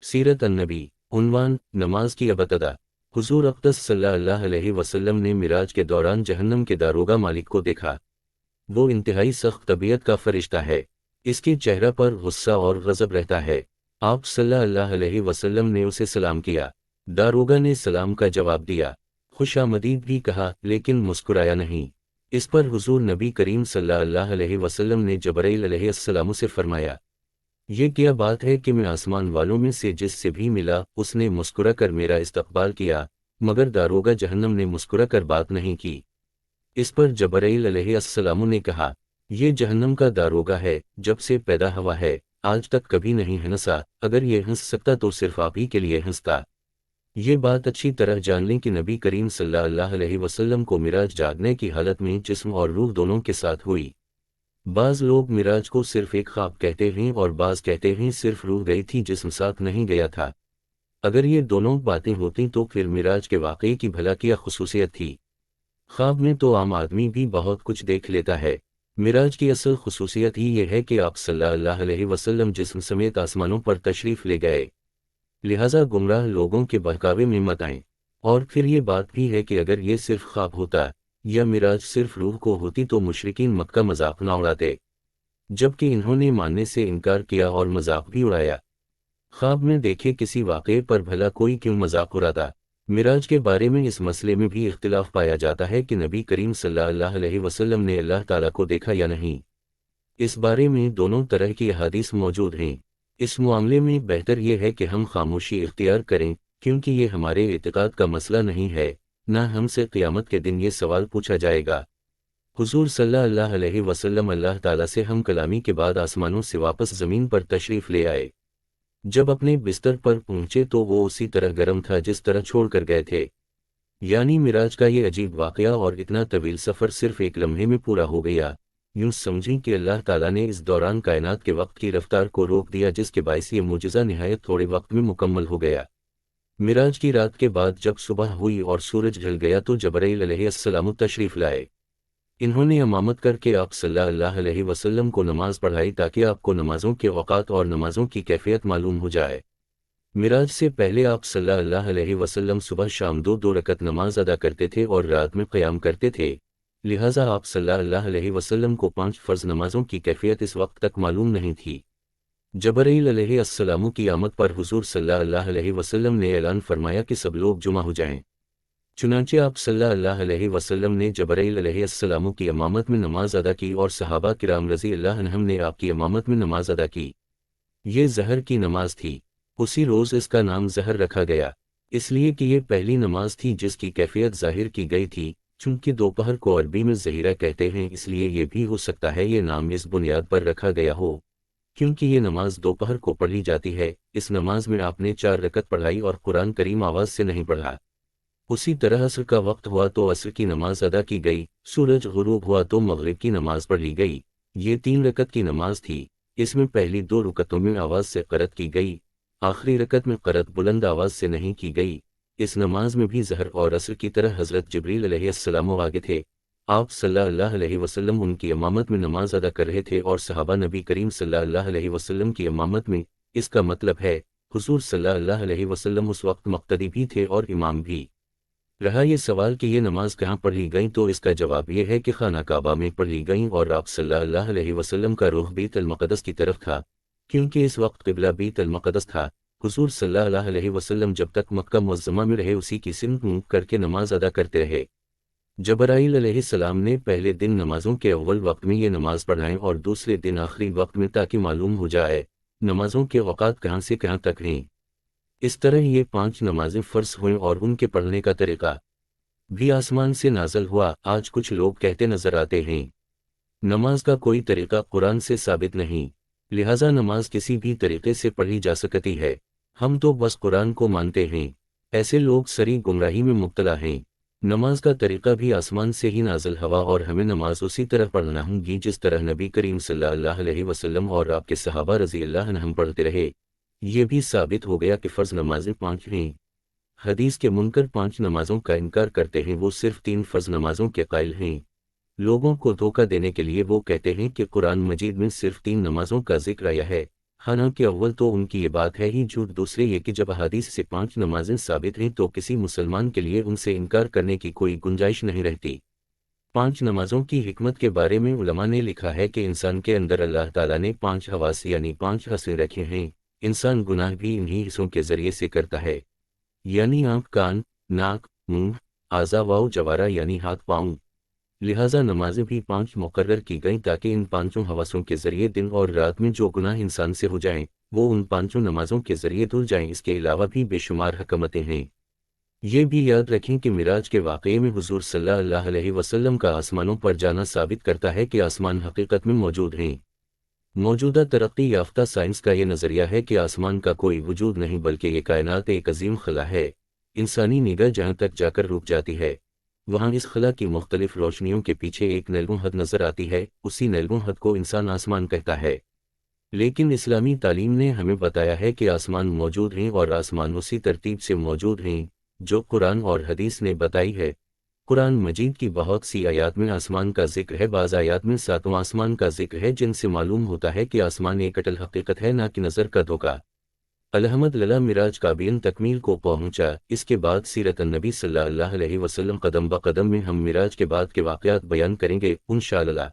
सीरत अन्नबी। उन्वान, नमाज की अबतदा। हुजूर अक़दस सल्लल्लाहु अलैहि वसल्लम ने मिराज के दौरान जहन्नम के दारोगा मालिक को देखा। वो इंतहाई सख्त तबीयत का फरिश्ता है। इसके चेहरा पर गुस्सा और गज़ब रहता है। आप सल्लल्लाहु अलैहि वसल्लम ने उसे सलाम किया। दारोगा ने सलाम का जवाब दिया, खुशामदीद भी कहा, लेकिन मुस्कुराया नहीं। इस पर हुजूर नबी करीम सल्लल्लाहु अलैहि वसल्लम ने जबराइल अलैहिस्सलाम से फरमाया, ये क्या बात है कि मैं आसमान वालों में से जिससे भी मिला उसने मुस्कुरा कर मेरा इस्तकबाल किया, मगर दारोगा जहन्नम ने मुस्कुरा कर बात नहीं की। इस पर जबराइल अलैहिस्सलाम ने कहा, ये जहन्नम का दारोगा है, जब से पैदा हुआ है आज तक कभी नहीं हंसा, अगर ये हंस सकता तो सिर्फ आप ही के लिए हंसता। ये बात अच्छी तरह जान लें कि नबी करीम सल्लल्लाहु अलैहि वसल्लम को मिराज जागने की हालत में जिस्म और रूह दोनों के साथ हुई। बाज़ लोग मिराज को सिर्फ एक ख्वाब कहते हैं और बाज़ कहते हैं सिर्फ रूह गई थी, जिस्म साथ नहीं गया था। अगर ये दोनों बातें होती तो फिर मिराज के वाक़ये की भला क्या खुसूसियत थी। ख्वाब में तो आम आदमी भी बहुत कुछ देख लेता है। मिराज की असल खुसूसियत ही ये है कि आप सल्लल्लाहु अलैहि वसल्लम जिस्म समेत आसमानों पर तशरीफ़ ले गए। लिहाजा गुमराह लोगों के बहकावे में मत आएं। और फिर ये बात भी है कि अगर ये सिर्फ ख्वाब होता या मिराज सिर्फ रूह को होती तो मुशरिकीन मक्का मजाक न उड़ाते, जबकि इन्होंने मानने से इनकार किया और मजाक भी उड़ाया। ख्वाब में देखे किसी वाक़ये पर भला कोई क्यों मजाक उड़ाता। मिराज के बारे में इस मसले में भी इख्तिलाफ पाया जाता है कि नबी करीम सल्लल्लाहु अलैहि वसल्लम ने अल्लाह ताला को देखा या नहीं। इस बारे में दोनों तरह की हदीस मौजूद हैं। इस मामले में बेहतर यह है कि हम खामोशी इख्तियार करें, क्योंकि ये हमारे एतकाद का मसला नहीं है, ना हमसे क़यामत के दिन ये सवाल पूछा जाएगा। हुजूर सल्लल्लाहु अलैहि वसल्लम अल्लाह ताला से हम कलामी के बाद आसमानों से वापस ज़मीन पर तशरीफ़ ले आए। जब अपने बिस्तर पर पहुंचे तो वो उसी तरह गर्म था जिस तरह छोड़ कर गए थे। यानी मिराज का ये अजीब वाक़या और इतना तवील सफ़र सिर्फ एक लम्हे में पूरा हो गया। यूं समझें कि अल्लाह ताला ने इस दौरान कायनात के वक्त की रफ्तार को रोक दिया, जिसके बायस ये मुजज़ा निहायत थोड़े वक्त में मुकम्मल हो गया। मिराज की रात के बाद जब सुबह हुई और सूरज ढल गया तो जबराइल अलैहिस्सलाम तशरीफ़ लाए। इन्होंने इमामत करके आप सल्लल्लाहु अलैहि वसल्लम को नमाज पढ़ाई ताकि आपको नमाजों के औक़ात और नमाजों की कैफियत मालूम हो जाए। मिराज से पहले आप सल्लल्लाहु अलैहि वसल्लम सुबह शाम दो दो रकत नमाज अदा करते थे और रात में क़याम करते थे। लिहाजा आप सल्लल्लाहु अलैहि वसल्लम को 5 फ़र्ज़ नमाजों की कैफियत इस वक्त तक मालूम नहीं थी। जबराइल अलैहिस्सलाम की आमद पर हुजूर सल्लल्लाहु अलैहि वसल्लम ने ऐलान फरमाया कि सब लोग जुमा हो जाएं। चुनांचे आप सल्लल्लाहु अलैहि वसल्लम ने जबराइल अलैहिस्सलाम की इमामत में नमाज अदा की और सहाबा किराम रज़ी अल्लाह अन्हुम ने आपकी इमामत में नमाज अदा की। ये ज़हर की नमाज थी। उसी रोज़ इसका नाम ज़हर रखा गया, इसलिए कि ये पहली नमाज थी जिसकी कैफियत ज़ाहिर की गई थी। चूंकि दोपहर को अरबी में ज़हीरा कहते हैं, इसलिए ये भी हो सकता है ये नाम इस बुनियाद पर रखा गया हो क्योंकि ये नमाज दोपहर को पढ़ी जाती है। इस नमाज में आपने 4 रकत पढ़ाई और कुरान करीम आवाज़ से नहीं पढ़ा। उसी तरह असर का वक्त हुआ तो असर की नमाज अदा की गई, सूरज गुरूब हुआ तो मगरिब की नमाज पढ़ी गई। ये 3 रकत की नमाज थी। इसमें पहली 2 रकतों में आवाज़ से क़रात की गई, आखिरी रकत में क़रात बुलंद आवाज़ से नहीं की गई। इस नमाज में भी ज़हर और असर की तरह हज़रत जिब्रील अलैहिस्सलाम आगे थे। आप सल्लल्लाहु अलैहि वसल्लम उनकी इमामत में नमाज अदा कर रहे थे और सहाबा नबी करीम सल्लल्लाहु अलैहि वसल्लम की इमामत में। इसका मतलब है हुजूर सल्लल्लाहु अलैहि वसल्लम उस वक्त मुक़्तदी भी थे और इमाम भी। रहा ये सवाल कि ये नमाज कहाँ पढ़ी गई, तो इसका जवाब ये है कि खाना काबा में पढ़ी गई और आप सल्लल्लाहु अलैहि वसल्लम का रुख बैतुल मक़दस की तरफ था, क्योंकि इस वक्त क़िबला बैतुल मक़दस था। हुजूर सल्लल्लाहु अलैहि वसल्लम जब तक मक्का मुअज़्ज़मा में रहे उसी की सिमत मुँह करके नमाज अदा करते रहे। जबराइल अलैहिस्सलाम ने पहले दिन नमाजों के अव्वल वक्त में ये नमाज पढ़ाएं और दूसरे दिन आखिरी वक्त में, ताकि मालूम हो जाए नमाजों के औक़ात कहाँ से कहाँ तक हैं। इस तरह ये 5 नमाजें फ़र्ज़ हुईं और उनके पढ़ने का तरीक़ा भी आसमान से नाज़िल हुआ। आज कुछ लोग कहते नज़र आते हैं नमाज का कोई तरीक़ा कुरान से साबित नहीं, लिहाजा नमाज किसी भी तरीक़े से पढ़ी जा सकती है, हम तो बस कुरान को मानते हैं। ऐसे लोग सरी गुमराही में मुब्तला हैं। नमाज का तरीक़ा भी आसमान से ही नाज़िल हुआ और हमें नमाज उसी तरह पढ़ना होगी जिस तरह नबी करीम सल्लल्लाहु अलैहि वसल्लम और आपके सहाबा रज़ी अल्लाह अन्हुम पढ़ते रहे। ये भी साबित हो गया कि फ़र्ज़ नमाजें 5 हैं। हदीस के मुनकर 5 नमाज़ों का इनकार करते हैं, वो सिर्फ 3 फ़र्ज़ नमाज़ों के कायल हैं। लोगों को धोखा देने के लिए वो कहते हैं कि कुरान मजीद में सिर्फ 3 नमाज़ों का जिक्र आया है, حالانکہ اول تو ان کی یہ بات ہے ہی جھوٹ، دوسرے یہ کہ جب احادیث سے 5 نمازیں ثابت ہیں تو کسی مسلمان کے لیے ان سے انکار کرنے کی کوئی گنجائش نہیں رہتی۔ 5 نمازوں کی حکمت کے بارے میں علماء نے لکھا ہے کہ انسان کے اندر اللہ تعالیٰ نے 5 حواس یعنی 5 حصے رکھے ہیں۔ انسان گناہ بھی انہی حصوں کے ذریعے سے کرتا ہے، یعنی آنکھ، کان، ناک، منہ، اعضاء و جوارح یعنی ہاتھ پاؤں۔ لہٰذا نمازیں بھی 5 مقرر کی گئیں تاکہ ان 5 حواسوں کے ذریعے دن اور رات میں جو گناہ انسان سے ہو جائیں وہ ان 5 نمازوں کے ذریعے دھل جائیں۔ اس کے علاوہ بھی بے شمار حکمتیں ہیں۔ یہ بھی یاد رکھیں کہ معراج کے واقعے میں حضور صلی اللہ علیہ وسلم کا آسمانوں پر جانا ثابت کرتا ہے کہ آسمان حقیقت میں موجود ہیں۔ موجودہ ترقی یافتہ سائنس کا یہ نظریہ ہے کہ آسمان کا کوئی وجود نہیں بلکہ یہ کائنات ایک عظیم خلا ہے۔ انسانی نگاہ جہاں تک جا کر رک جاتی ہے وہاں اس خلا کی مختلف روشنیوں کے پیچھے ایک نیلگوں حد نظر آتی ہے، اسی نیلگوں حد کو انسان آسمان کہتا ہے۔ لیکن اسلامی تعلیم نے ہمیں بتایا ہے کہ آسمان موجود ہیں اور آسمان اسی ترتیب سے موجود ہیں جو قرآن اور حدیث نے بتائی ہے۔ قرآن مجید کی بہت سی آیات میں آسمان کا ذکر ہے، بعض آیات میں 7واں آسمان کا ذکر ہے، جن سے معلوم ہوتا ہے کہ آسمان ایک اٹل حقیقت ہے، نہ کہ نظر کا دھوکہ۔ الحمد للہ معراج کا بھی تکمیل کو پہنچا۔ اس کے بعد سیرت النبی صلی اللہ علیہ وسلم قدم بقدم میں ہم معراج کے بعد کے واقعات بیان کریں گے انشاءاللہ۔